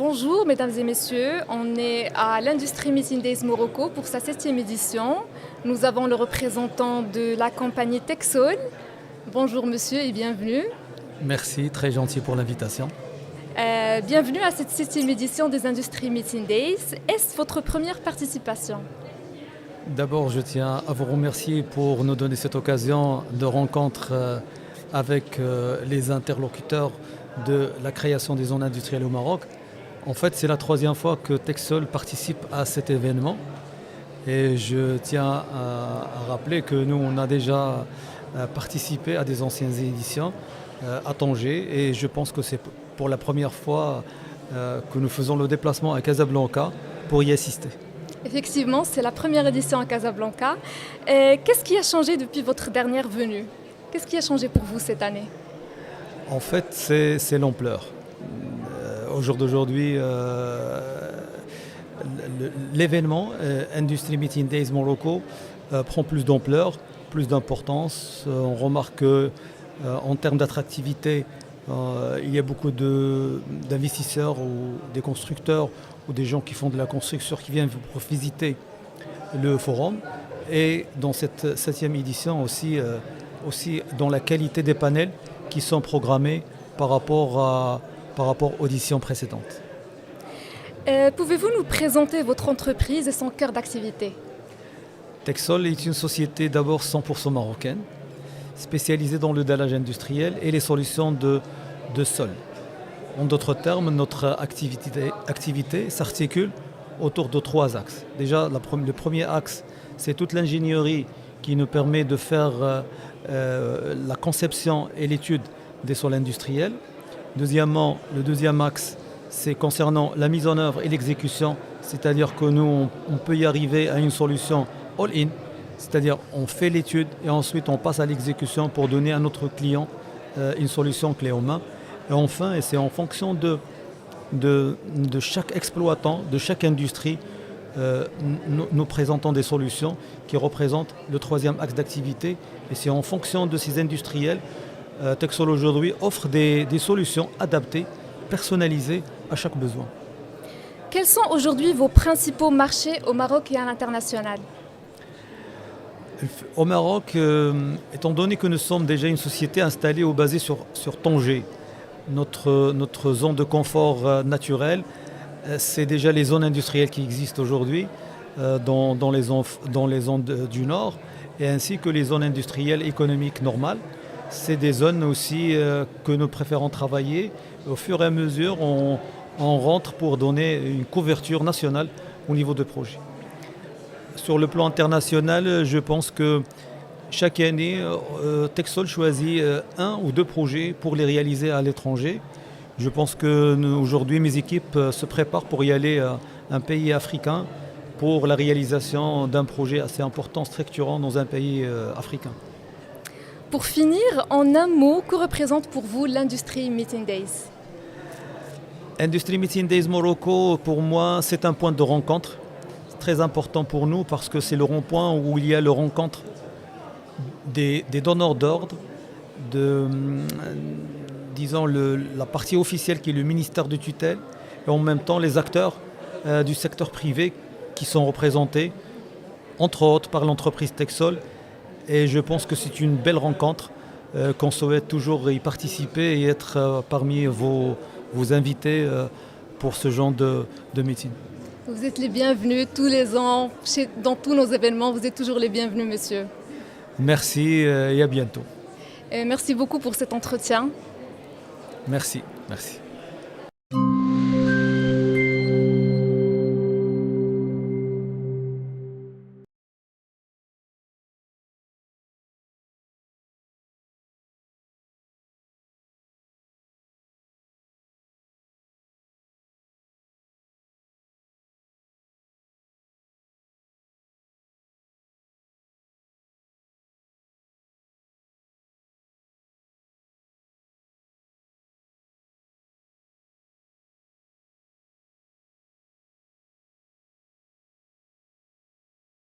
Bonjour mesdames et messieurs, on est à l'Industry Meeting Days Morocco pour sa 7e édition. Nous avons le représentant de la compagnie Texol. Bonjour monsieur et bienvenue. Merci, très gentil pour l'invitation. Bienvenue à cette 7e édition des Industry Meeting Days. Est-ce votre première participation? D'abord, je tiens à vous remercier pour nous donner cette occasion de rencontre avec les interlocuteurs de la création des zones industrielles au Maroc. En fait, c'est la 3e fois que Texol participe à cet événement. Et je tiens à rappeler que nous, on a déjà participé à des anciennes éditions à Tanger. Et je pense que c'est pour la première fois que nous faisons le déplacement à Casablanca pour y assister. Effectivement, c'est la première édition à Casablanca. Qu'est-ce qui a changé depuis votre dernière venue? Qu'est-ce qui a changé pour vous cette année? En fait, c'est l'ampleur. Au jour d'aujourd'hui, l'événement Industry Meeting Days Morocco prend plus d'ampleur, plus d'importance. On remarque qu'en termes d'attractivité, il y a beaucoup d'investisseurs ou des constructeurs ou des gens qui font de la construction qui viennent pour visiter le forum. Et dans cette 7e édition aussi dans la qualité des panels qui sont programmés par rapport aux éditions précédentes. Pouvez-vous nous présenter votre entreprise et son cœur d'activité? Texol est une société d'abord 100% marocaine, spécialisée dans le dallage industriel et les solutions de sol. En d'autres termes, notre activité s'articule autour de 3 axes. Déjà, le premier axe, c'est toute l'ingénierie qui nous permet de faire la conception et l'étude des sols industriels. Deuxièmement, le deuxième axe, c'est concernant la mise en œuvre et l'exécution, c'est-à-dire que nous, on peut y arriver à une solution all-in, c'est-à-dire on fait l'étude et ensuite on passe à l'exécution pour donner à notre client une solution clé en main. Et enfin, et c'est en fonction de chaque exploitant, de chaque industrie, nous présentons des solutions qui représentent le 3e axe d'activité. Et c'est en fonction de ces industriels, Texol aujourd'hui offre des solutions adaptées, personnalisées à chaque besoin. Quels sont aujourd'hui vos principaux marchés au Maroc et à l'international? Au Maroc, étant donné que nous sommes déjà une société installée ou basée sur Tanger, notre zone de confort naturel, c'est déjà les zones industrielles qui existent aujourd'hui dans les zones du Nord, et ainsi que les zones industrielles économiques normales. C'est des zones aussi que nous préférons travailler. Au fur et à mesure, on rentre pour donner une couverture nationale au niveau de projet. Sur le plan international, je pense que chaque année, Texol choisit 1 ou 2 projets pour les réaliser à l'étranger. Je pense qu'aujourd'hui, mes équipes se préparent pour y aller à un pays africain pour la réalisation d'un projet assez important, structurant dans un pays africain. Pour finir, en un mot, que représente pour vous l'Industry Meeting Days? Industry Meeting Days Morocco, pour moi, c'est un point de rencontre. C'est très important pour nous parce que c'est le rond-point où il y a le rencontre des donneurs d'ordre, disons la partie officielle qui est le ministère de tutelle, et en même temps les acteurs du secteur privé qui sont représentés, entre autres par l'entreprise Texol. Et je pense que c'est une belle rencontre, qu'on souhaite toujours y participer et être parmi vos invités pour ce genre de meeting. Vous êtes les bienvenus tous les ans, dans tous nos événements, vous êtes toujours les bienvenus, monsieur. Merci et à bientôt. Merci beaucoup pour cet entretien. Merci.